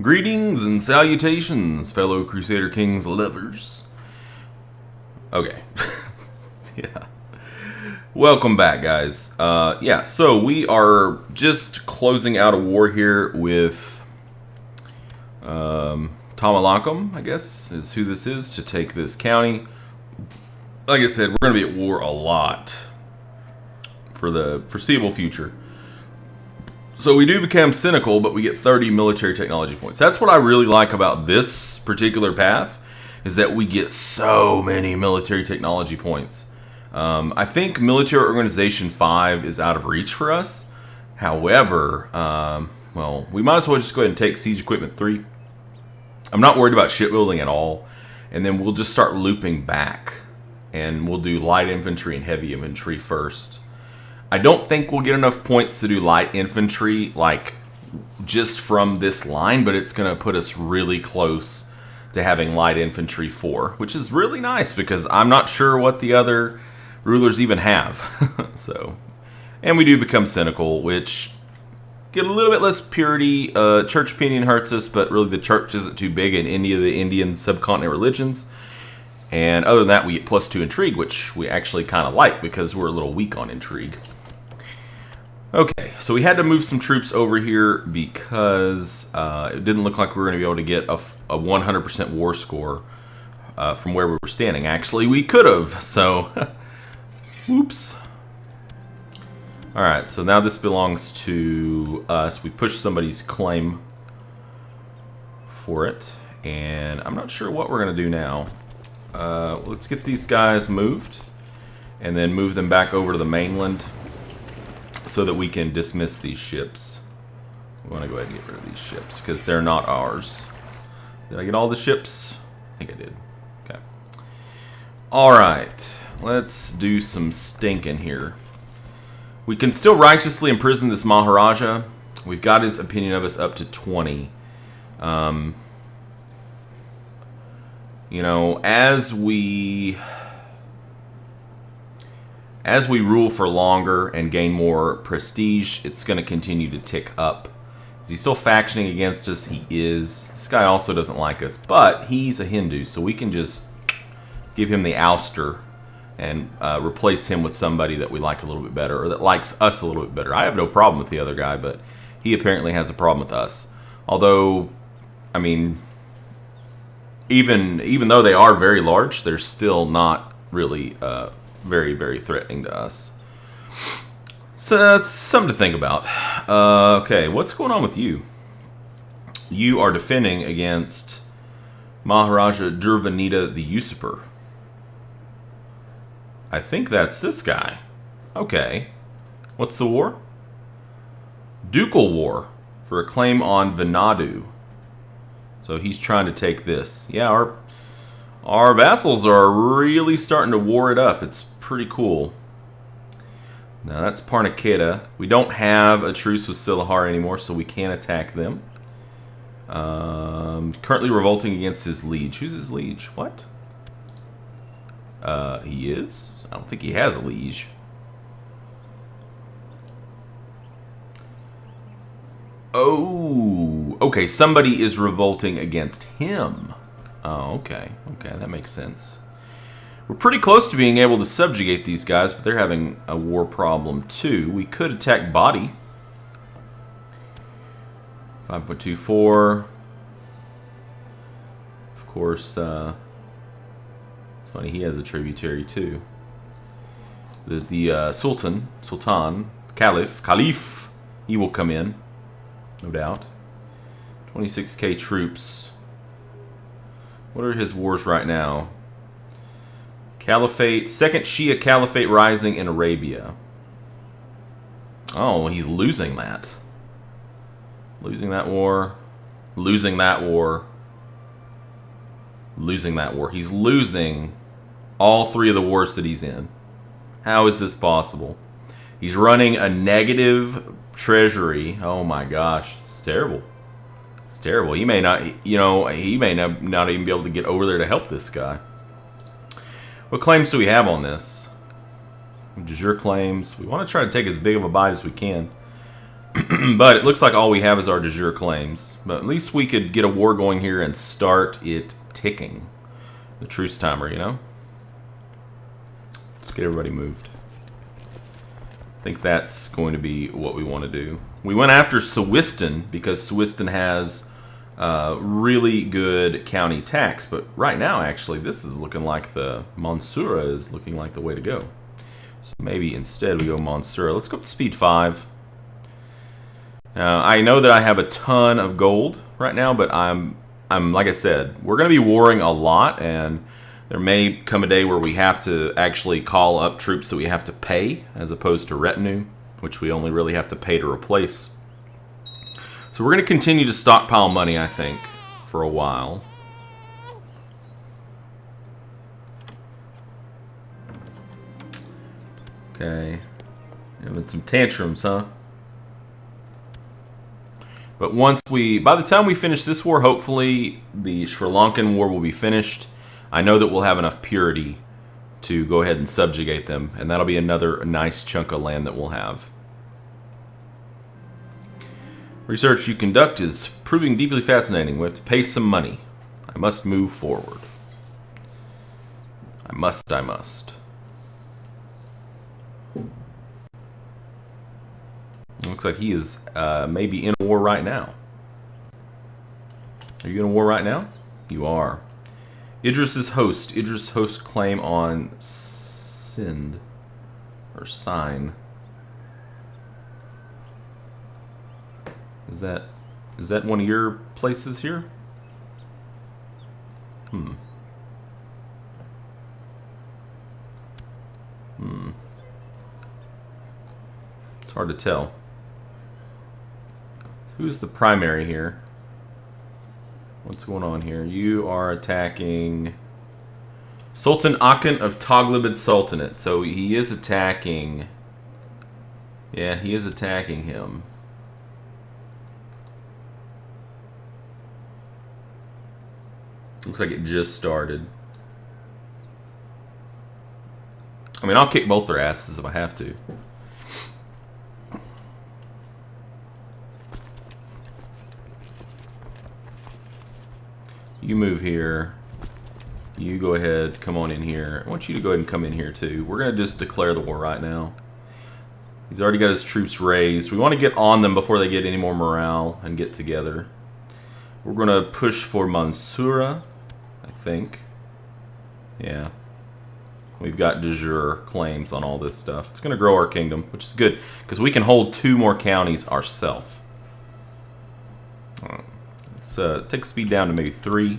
Greetings and salutations, fellow Crusader Kings lovers. Okay. Yeah. Welcome back, guys. So we are just closing out a war here with Tamalakum, I guess, is who this is, to take this county. Like I said, we're going to be at war a lot for the foreseeable future. So we do become cynical, but we get 30 military technology points. That's what I really like about this particular path, is that we get so many military technology points. I think military organization 5 is out of reach for us. However, well, we might as well just go ahead and take siege equipment 3. I'm not worried about shipbuilding at all. And then we'll just start looping back. And we'll do light infantry and heavy infantry first. I don't think we'll get enough points to do light infantry, like, just from this line, but it's going to put us really close to having light infantry 4, which is really nice because I'm not sure what the other rulers even have. So, and we do become cynical, which get a little bit less purity. Church opinion hurts us, but really the church isn't too big in any of the Indian subcontinent religions. And other than that, we get +2 intrigue, which we actually kind of like because we're a little weak on intrigue. Okay, so we had to move some troops over here because it didn't look like we were going to be able to get a 100% war score from where we were standing. Actually, we could have, so whoops. Alright, so now this belongs to us. We pushed somebody's claim for it, and I'm not sure what we're going to do now. Let's get these guys moved, and then move them back over to the mainland, so that we can dismiss these ships. We want to go ahead and get rid of these ships because they're not ours. Did I get all the ships? I think I did. Okay. Alright. Let's do some stinking here. We can still righteously imprison this Maharaja. We've got his opinion of us up to 20. You know, as we rule for longer and gain more prestige, it's going to continue to tick up. Is he still factioning against us? He is. This guy also doesn't like us, but he's a Hindu, so we can just give him the ouster and replace him with somebody that we like a little bit better, or that likes us a little bit better. I have no problem with the other guy, but he apparently has a problem with us. Although, I mean, even though they are very large, they're still not really very, very threatening to us. So that's something to think about. Okay, what's going on with you? You are defending against Maharaja Durvanita the Usurper. I think that's this guy. Okay. What's the war? Ducal War for a claim on Venadu. So he's trying to take this. Yeah, our vassals are really starting to war it up. It's pretty cool. Now that's Parnakeda. We don't have a truce with Silahar anymore, so we can't attack them. Currently revolting against his liege. Who's his liege? What? He is? I don't think he has a liege. Oh, okay. Somebody is revolting against him. Oh, okay. Okay, that makes sense. We're pretty close to being able to subjugate these guys, but they're having a war problem too. We could attack Body. 5.24. Of course, it's funny, he has a tributary too. The Sultan, Caliph, he will come in, no doubt. 26k troops. What are his wars right now? Caliphate, second Shia Caliphate rising in Arabia. Oh, he's losing that. Losing that war. Losing that war. Losing that war. He's losing all 3 of the wars that he's in. How is this possible? He's running a negative treasury. Oh my gosh. It's terrible. It's terrible. He may not, he may not even be able to get over there to help this guy. What claims do we have on this? De jure claims. We want to try to take as big of a bite as we can. But it looks like all we have is our de jure claims. But at least we could get a war going here and start it ticking. The truce timer, you know? Let's get everybody moved. I think that's going to be what we want to do. We went after Swiston because Swiston has really good county tax. But right now, actually, this is looking like the Monsura is looking like the way to go. So maybe instead we go Monsura. Let's go up to speed 5. I know that I have a ton of gold right now, but I'm like I said, we're going to be warring a lot, and there may come a day where we have to actually call up troops that we have to pay as opposed to retinue, which we only really have to pay to replace. So we're going to continue to stockpile money, I think, for a while. Okay. Having some tantrums, huh? But by the time we finish this war, hopefully the Sri Lankan war will be finished. I know that we'll have enough purity to go ahead and subjugate them, and that'll be another nice chunk of land that we'll have. Research you conduct is proving deeply fascinating. We have to pay some money. I must move forward. I must. Looks like he is maybe in a war right now. Are you in a war right now? You are. Idris's host. Idris host claim on Sind. Or Sign. Is that one of your places here? It's hard to tell. Who's the primary here? What's going on here? You are attacking Sultan Akin of Toglibid Sultanate. So he is attacking... Yeah, he is attacking him. Looks like it just started. I mean, I'll kick both their asses if I have to. You move here. You go ahead, come on in here. I want you to go ahead and come in here too. We're going to just declare the war right now. He's already got his troops raised. We want to get on them before they get any more morale and get together. We're going to push for Mansura, I think. Yeah. We've got de jure claims on all this stuff. It's going to grow our kingdom, which is good, because we can hold 2 more counties ourselves. Let's take speed down to maybe 3.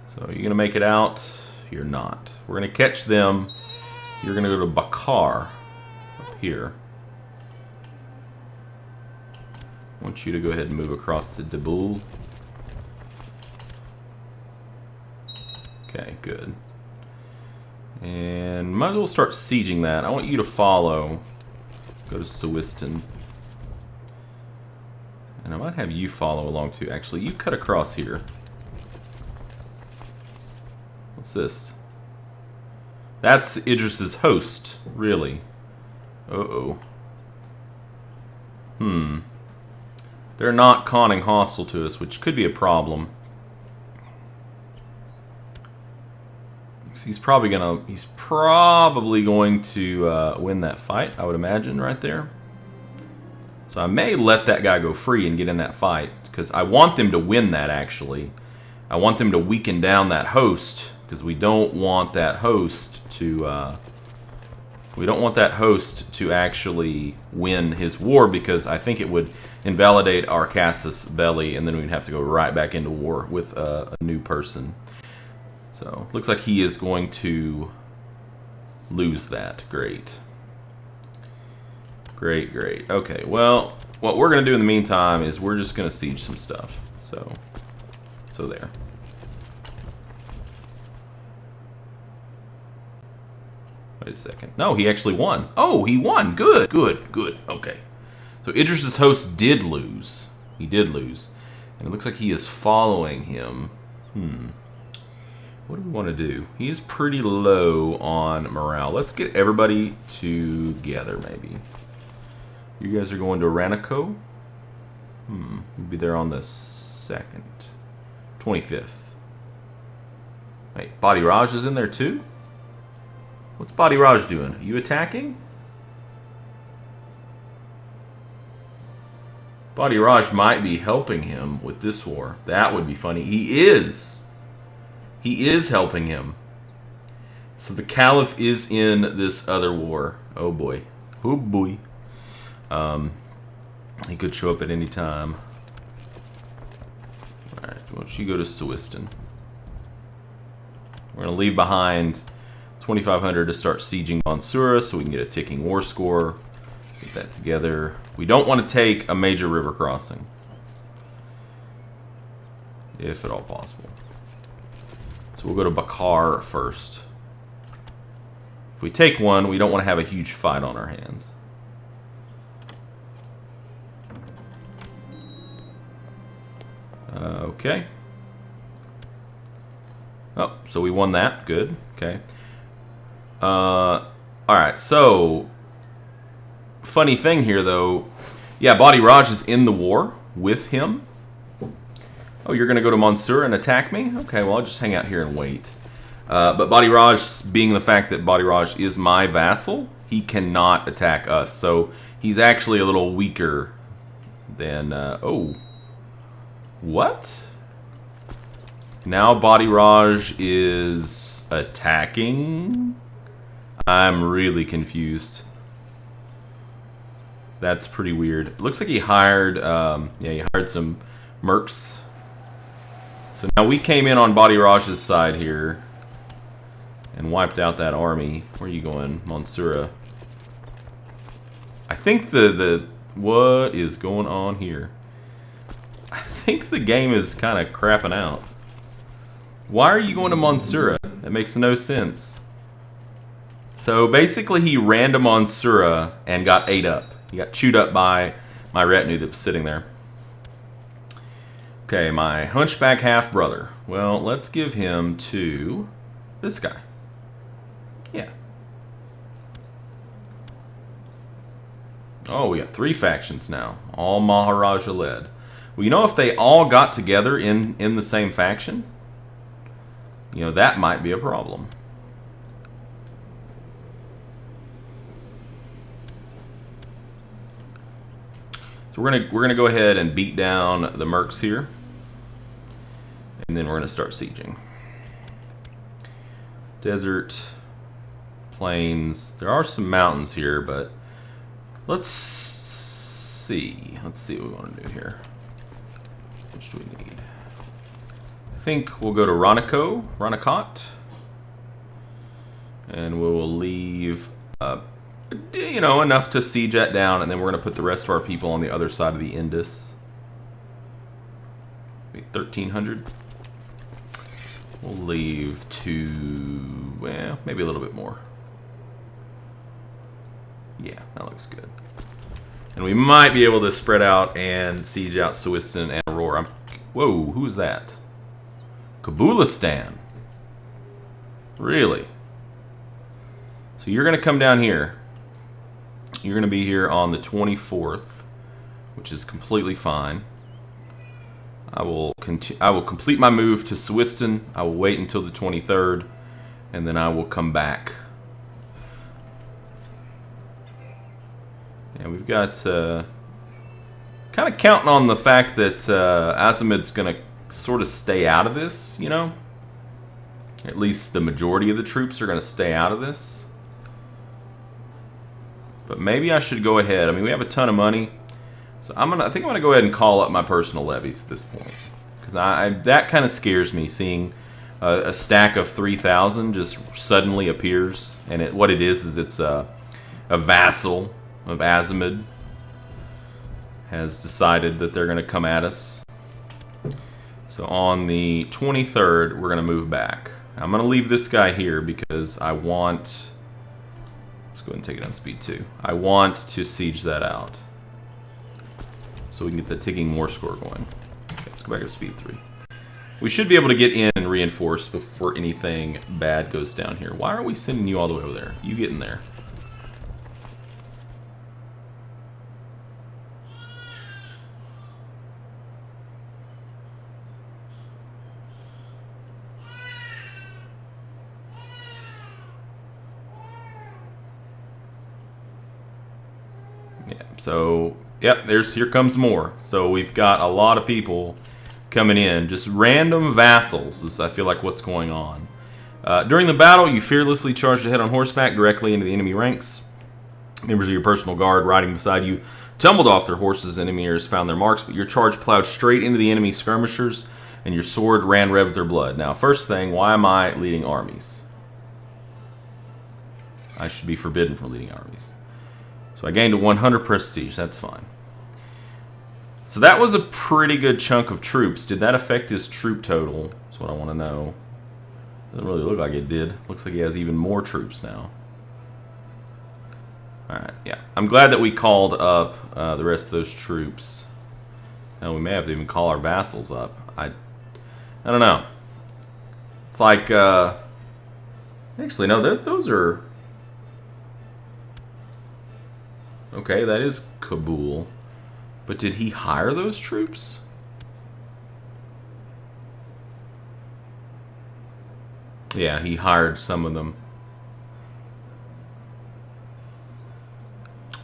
So you're going to make it out? You're not. We're going to catch them. You're going to go to Bakar up here. I want you to go ahead and move across to Dabul. Okay, good. And might as well start sieging that. I want you to follow. Go to Swiston. And I might have you follow along too. Actually, you cut across here. What's this? That's Idris's host, really. Uh-oh. They're not conning hostile to us, which could be a problem. He's probably going to win that fight, I would imagine, right there. So I may let that guy go free and get in that fight, because I want them to win that, actually. I want them to weaken down that host, because we don't want that host to actually win his war, because I think it would invalidate our casus belli, and then we'd have to go right back into war with a new person. So looks like he is going to lose that. Great. Great. Okay, well, what we're going to do in the meantime is we're just going to siege some stuff. So there. Wait a second. No, he actually won. Oh, he won. Good. Okay. So Idris's host did lose. He did lose. And it looks like he is following him. What do we want to do? He's pretty low on morale. Let's get everybody together, maybe. You guys are going to Ranico? We'll be there on the 2nd. 25th. Wait, Badi Raj is in there too? What's Badi Raj doing? Are you attacking? Badi Raj might be helping him with this war. That would be funny. He is. He is helping him. So the Caliph is in this other war. Oh boy. Oh boy. He could show up at any time. Alright, why don't you go to Swiston? We're going to leave behind 2,500 to start sieging Mansoura so we can get a ticking war score. Get that together. We don't want to take a major river crossing. If at all possible. So we'll go to Bakar first. If we take one, we don't want to have a huge fight on our hands. Okay. Oh, so we won that. Good. Okay. Alright, so funny thing here, though. Yeah, Badi Raj is in the war with him. Oh, you're going to go to Mansoura and attack me? Okay, well, I'll just hang out here and wait. But Badi Raj, being the fact that Badi Raj is my vassal, he cannot attack us. So he's actually a little weaker than... oh. What? Now Badi Raj is attacking? I'm really confused. That's pretty weird. It looks like he hired, yeah, he hired some mercs. So now we came in on Badi Raj's side here and wiped out that army. Where are you going, Mansoura? I think what is going on here? I think the game is kind of crapping out. Why are you going to Mansoura? That makes no sense. So basically he ran to Mansoura and got ate up. He got chewed up by my retinue that was sitting there. Okay, my hunchback half-brother. Well, let's give him to this guy. Yeah. Oh, we got 3 factions now. All Maharaja led. Well, you know, if they all got together in the same faction, you know, that might be a problem. So we're gonna go ahead and beat down the mercs here, and then we're gonna start sieging. Desert, plains. There are some mountains here, but let's see. Let's see what we want to do here. Which do we need? I think we'll go to Ranakot, and we'll leave, you know, enough to siege that down, and then we're going to put the rest of our people on the other side of the Indus. 1,300. We'll leave to, well, maybe a little bit more. Yeah, that looks good. And we might be able to spread out and siege out Swiston and Aurora. Whoa, who's that? Kabulistan. Really? So you're going to come down here. You're going to be here on the 24th, which is completely fine. I will complete my move to Swiston. I will wait until the 23rd, and then I will come back. Yeah, we've got kind of counting on the fact that Azimud's going to sort of stay out of this, you know? At least the majority of the troops are going to stay out of this. But maybe I should go ahead. I mean, we have a ton of money. So I think I'm going to go ahead and call up my personal levies at this point. Because that kind of scares me, seeing a stack of 3,000 just suddenly appears. And what it is it's a vassal of Azimud has decided that they're going to come at us. So on the 23rd, we're going to move back. I'm going to leave this guy here because I want... Let's go ahead and take it on speed 2. I want to siege that out, so we can get the ticking war score going. Okay, let's go back to speed 3. We should be able to get in and reinforce before anything bad goes down here. Why are we sending you all the way over there? You get in there. Yeah. So, yep, here comes more. So we've got a lot of people coming in. Just random vassals is, I feel like, what's going on. During the battle, you fearlessly charged ahead on horseback directly into the enemy ranks. Members of your personal guard riding beside you tumbled off their horses. Enemy ears found their marks, but your charge plowed straight into the enemy skirmishers, and your sword ran red with their blood. Now, first thing, why am I leading armies? I should be forbidden from leading armies. So I gained 100 prestige. That's fine. So that was a pretty good chunk of troops. Did that affect his troop total? That's what I want to know. Doesn't really look like it did. Looks like he has even more troops now. Alright, yeah. I'm glad that we called up the rest of those troops. Now, we may have to even call our vassals up. I don't know. It's like, actually, no, those are... Okay, that is Kabul. But did he hire those troops? Yeah, he hired some of them.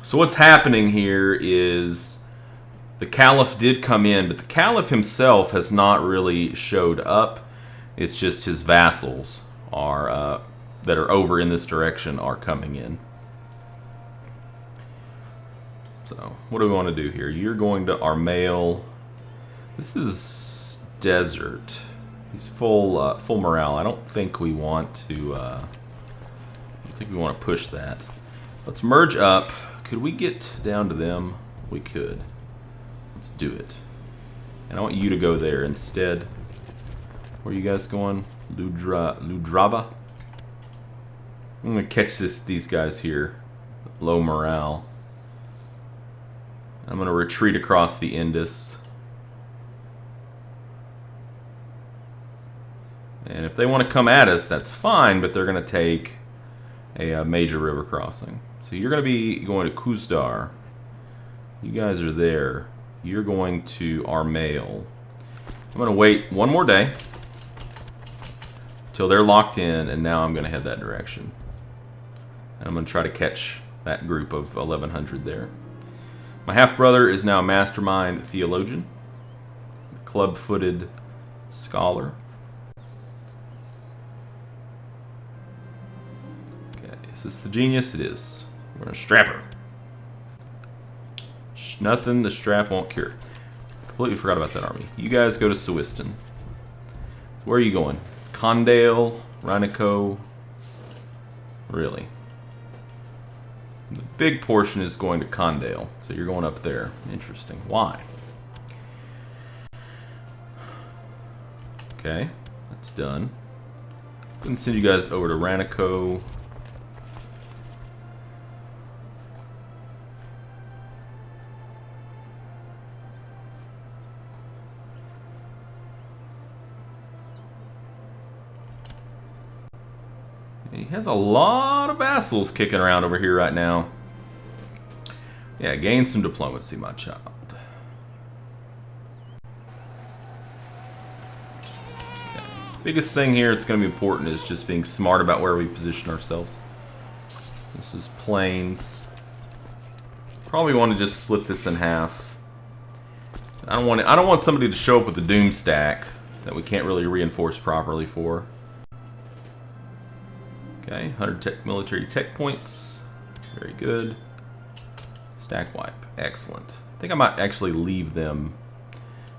So what's happening here is the Caliph did come in, but the Caliph himself has not really showed up. It's just his vassals are that are over in this direction are coming in. So what do we want to do here? You're going to Armail. This is desert. He's full morale. I don't think we want to. I don't think we want to push that. Let's merge up. Could we get down to them? We could. Let's do it. And I want you to go there instead. Where are you guys going? Ludrava? I'm going to catch these guys here. Low morale. I'm going to retreat across the Indus. And if they want to come at us, that's fine, but they're going to take a major river crossing. So you're going to be going to Kuzdar. You guys are there. You're going to Armail. I'm going to wait one more day till they're locked in, and now I'm going to head that direction. And I'm going to try to catch that group of 1,100 there. My half-brother is now a mastermind theologian, club-footed scholar. Okay, is this the genius? It is. We're going to strap her. Nothing the strap won't cure. Completely forgot about that army. You guys go to Suwiston. Where are you going? Condale, Rhinico. Really? The big portion is going to Condale. So you're going up there. Interesting. Why? Okay. That's done. I'm going to send you guys over to Rhinico. He has a lot of vassals kicking around over here right now. Yeah, gain some diplomacy, my child. Okay. Biggest thing here that's going to be important is just being smart about where we position ourselves. This is plains. Probably want to just split this in half. I don't want somebody to show up with a doom stack that we can't really reinforce properly for. Okay, 100 military tech points. Very good. Stack wipe. Excellent. I think I might actually leave them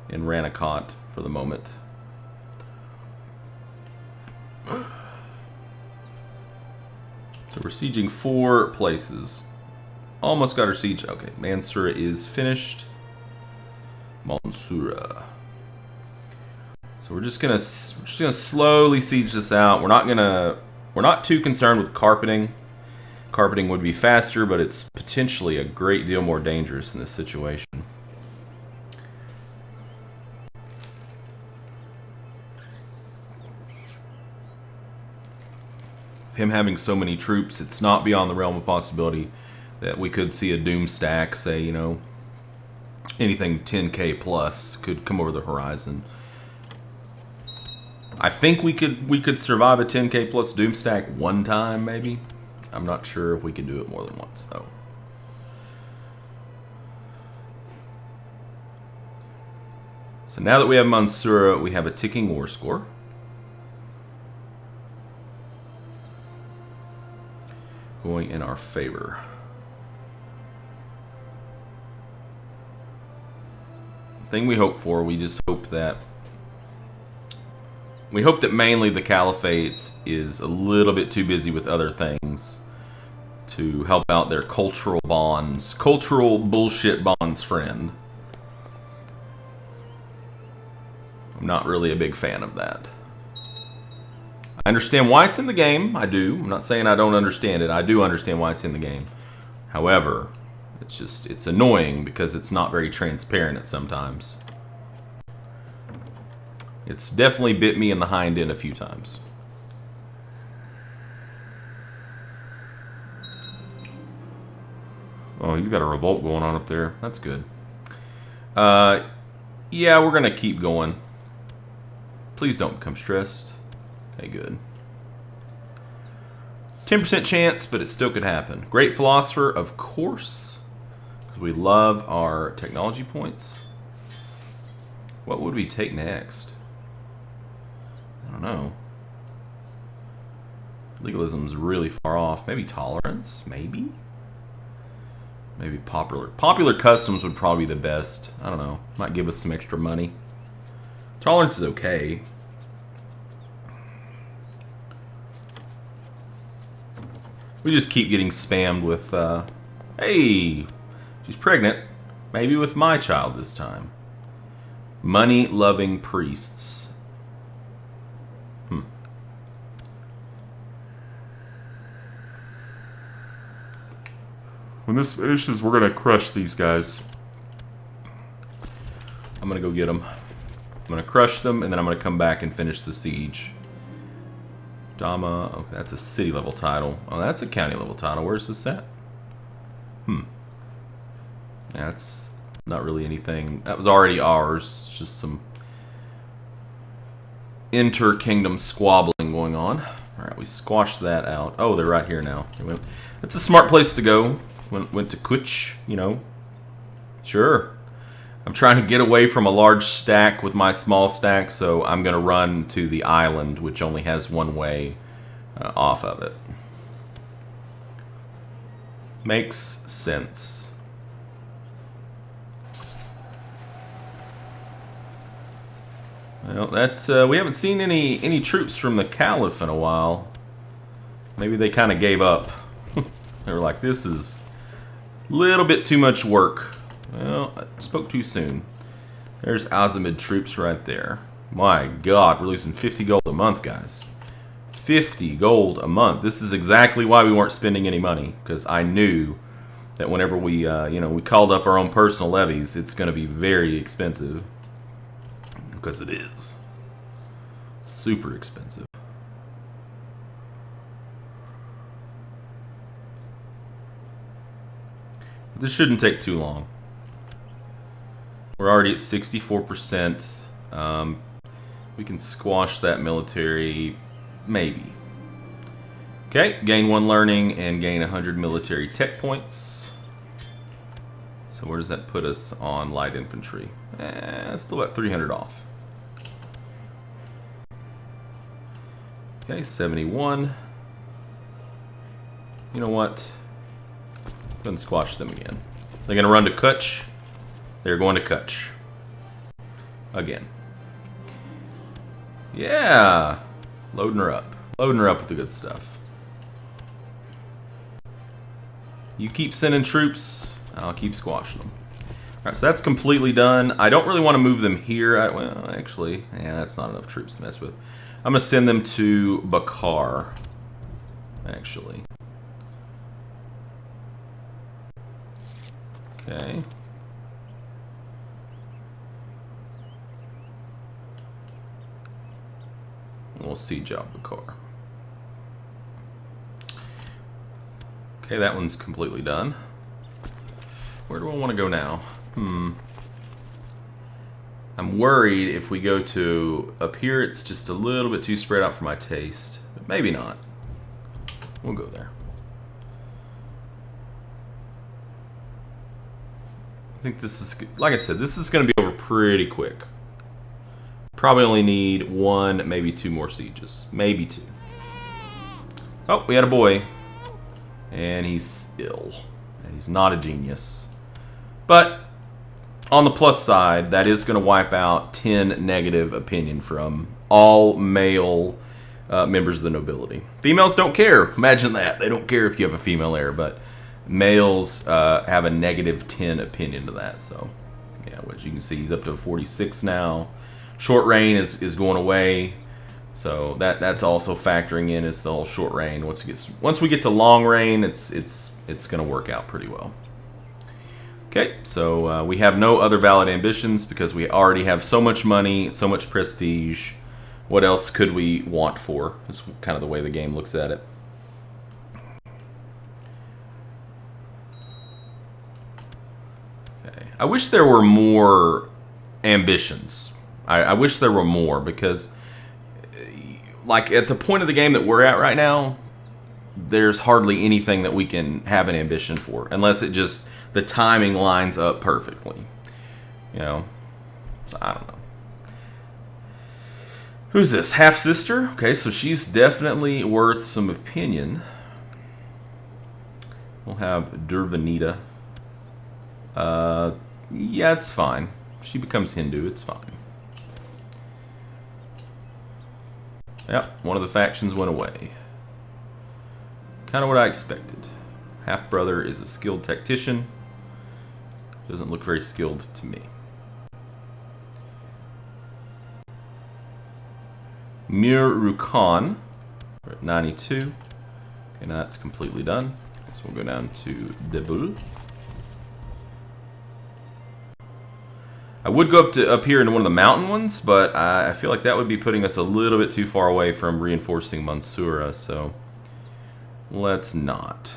in Ranikot for the moment. So we're sieging 4 places. Almost got our siege. Okay, Mansura is finished. Mansura. So we're just gonna slowly siege this out. We're not too concerned with carpeting. Carpeting would be faster, but it's potentially a great deal more dangerous in this situation. With him having so many troops, it's not beyond the realm of possibility that we could see a doom stack, say, you know, anything 10k plus could come over the horizon. I think we could survive a 10k plus doom stack one time, maybe. I'm not sure if we could do it more than once, though. So now that we have Mansura, we have a ticking war score. Going in our favor. Thing we hope for, we just hope that mainly the Caliphate is a little bit too busy with other things to help out their cultural bullshit bonds friend. I'm not really a big fan of that. I understand why it's in the game. I do. I'm not saying I don't understand it. I do understand why it's in the game. However, it's annoying because it's not very transparent at sometimes. It's definitely bit me in the hind end a few times. Oh, he's got a revolt going on up there. That's good. Yeah, we're going to keep going. Please don't become stressed. Okay, good. 10% chance, but it still could happen. Great philosopher, of course. Because we love our technology points. What would we take next? I don't know. Legalism's really far off. Maybe tolerance? Maybe? Maybe popular. Popular customs would probably be the best. I don't know. Might give us some extra money. Tolerance is okay. We just keep getting spammed with, hey, she's pregnant. Maybe with my child this time. Money-loving priests. When this finishes, we're going to crush these guys. I'm going to go get them. I'm going to crush them, and then I'm going to come back and finish the siege. Dama, okay, that's a city level title. Oh, that's a county level title. Where's this at? That's not really anything. That was already ours. Just some inter-kingdom squabbling going on. Alright, we squashed that out. Oh, they're right here now. It's a smart place to go. Went to Kuch, you know. Sure. I'm trying to get away from a large stack with my small stack, so I'm going to run to the island, which only has one way off of it. Makes sense. Well, that we haven't seen any troops from the Caliph in a while. Maybe they kind of gave up. They were like, this is a little bit too much work. Well, I spoke too soon. There's Azimid troops right there. My God, we're losing 50 gold a month, guys. 50 gold a month. This is exactly why we weren't spending any money, because I knew that whenever we, we called up our own personal levies, it's going to be very expensive. Because it is. Super expensive. This shouldn't take too long. We're already at 64%. We can squash that military, maybe. Okay, gain 1 learning and gain 100 military tech points. So where does that put us on light infantry? Still at 300 off. Okay, 71. You know what? Go and squash them again. They're going to run to Kutch. They're going to Kutch. Again. Yeah. Loading her up. Loading her up with the good stuff. You keep sending troops. I'll keep squashing them. Alright, so that's completely done. I don't really want to move them here. Well, actually, yeah, that's not enough troops to mess with. I'm going to send them to Bakar. Actually. Okay. We'll siege out Bakar. Okay, that one's completely done. Where do I want to go now? I'm worried if we go to up here, it's just a little bit too spread out for my taste. But maybe not. We'll go there. I think this is, like I said, this is going to be over pretty quick. Probably only need 1, maybe 2 more sieges. Maybe 2. Oh, we had a boy. And he's ill. And he's not a genius. But on the plus side, that is going to wipe out 10 negative opinion from all male members of the nobility. Females don't care. Imagine that. They don't care if you have a female heir, but males have a negative 10 opinion to that. So, yeah, which you can see, he's up to 46 now. Short reign is going away. So that's also factoring in as the whole short reign. Once we get to long reign, it's going to work out pretty well. Okay, so we have no other valid ambitions because we already have so much money, so much prestige. What else could we want for? That's kind of the way the game looks at it. Okay, I wish there were more ambitions. I wish there were more because, like, at the point of the game that we're at right now, there's hardly anything that we can have an ambition for unless it just the timing lines up perfectly. You know, so I don't know. Who's this? Half sister? Okay, so she's definitely worth some opinion. We'll have Durvanita. Yeah, it's fine. She becomes Hindu. It's fine. Yep, one of the factions went away. Kind of what I expected. Half-brother is a skilled tactician. Doesn't look very skilled to me. Mir Rukan. We're at 92. Okay, now that's completely done. So we'll go down to Debul. I would go up here into one of the mountain ones, but I feel like that would be putting us a little bit too far away from reinforcing Mansura, so let's not.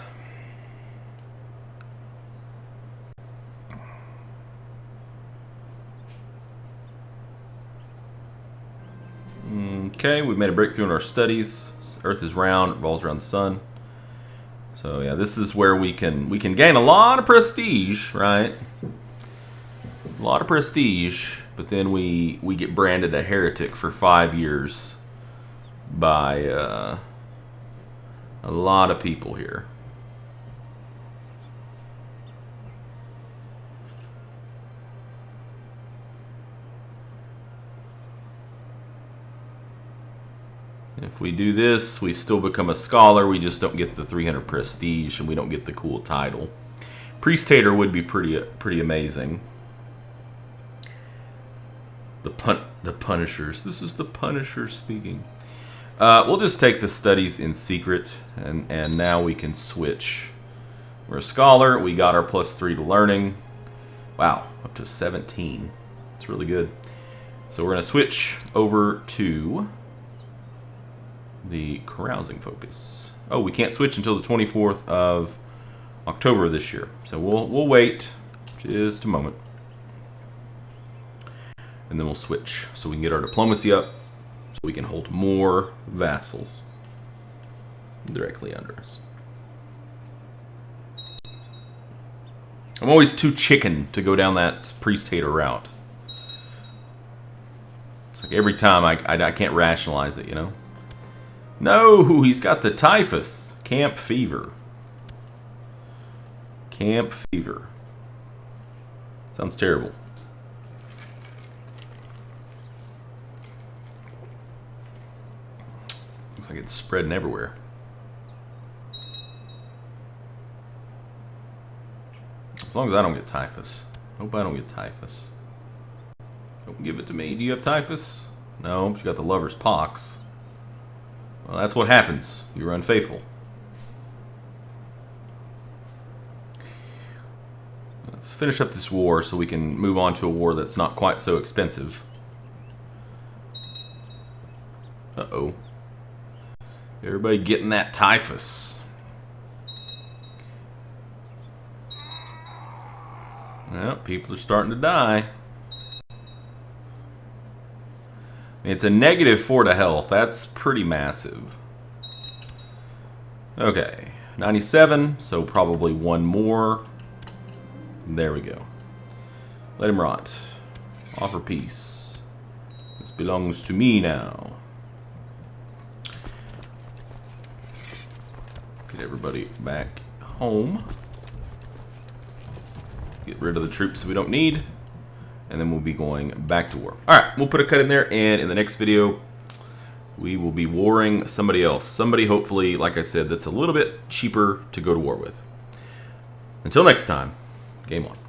Okay, we've made a breakthrough in our studies. Earth is round, it revolves around the sun. So yeah, this is where we can gain a lot of prestige, right? A lot of prestige, but then we get branded a heretic for 5 years by a lot of people here. If we do this, we still become a scholar. We just don't get the 300 prestige, and we don't get the cool title. Priestator would be pretty amazing. The Punishers. This is the Punisher speaking. We'll just take the studies in secret, and now we can switch. We're a scholar. We got our +3 to learning. Wow, up to 17. It's really good. So we're going to switch over to the carousing focus. Oh, we can't switch until the 24th of October this year. So we'll wait just a moment. And then we'll switch so we can get our diplomacy up so we can hold more vassals directly under us. I'm always too chicken to go down that priest-hater route. It's like every time I can't rationalize it, you know? No, he's got the typhus. Camp fever. Camp fever. Sounds terrible. Looks like it's spreading everywhere. As long as I don't get typhus. Hope I don't get typhus. Don't give it to me. Do you have typhus? No, but you got the lover's pox. Well, that's what happens. You're unfaithful. Let's finish up this war so we can move on to a war that's not quite so expensive. Uh-oh. Everybody getting that typhus. Well, people are starting to die. It's a -4 to health. That's pretty massive. Okay. 97, so probably one more. There we go. Let him rot. Offer peace. This belongs to me now. Get everybody back home. Get rid of the troops we don't need. And then we'll be going back to war. Alright, we'll put a cut in there, and in the next video, we will be warring somebody else. Somebody, hopefully, like I said, that's a little bit cheaper to go to war with. Until next time, game on.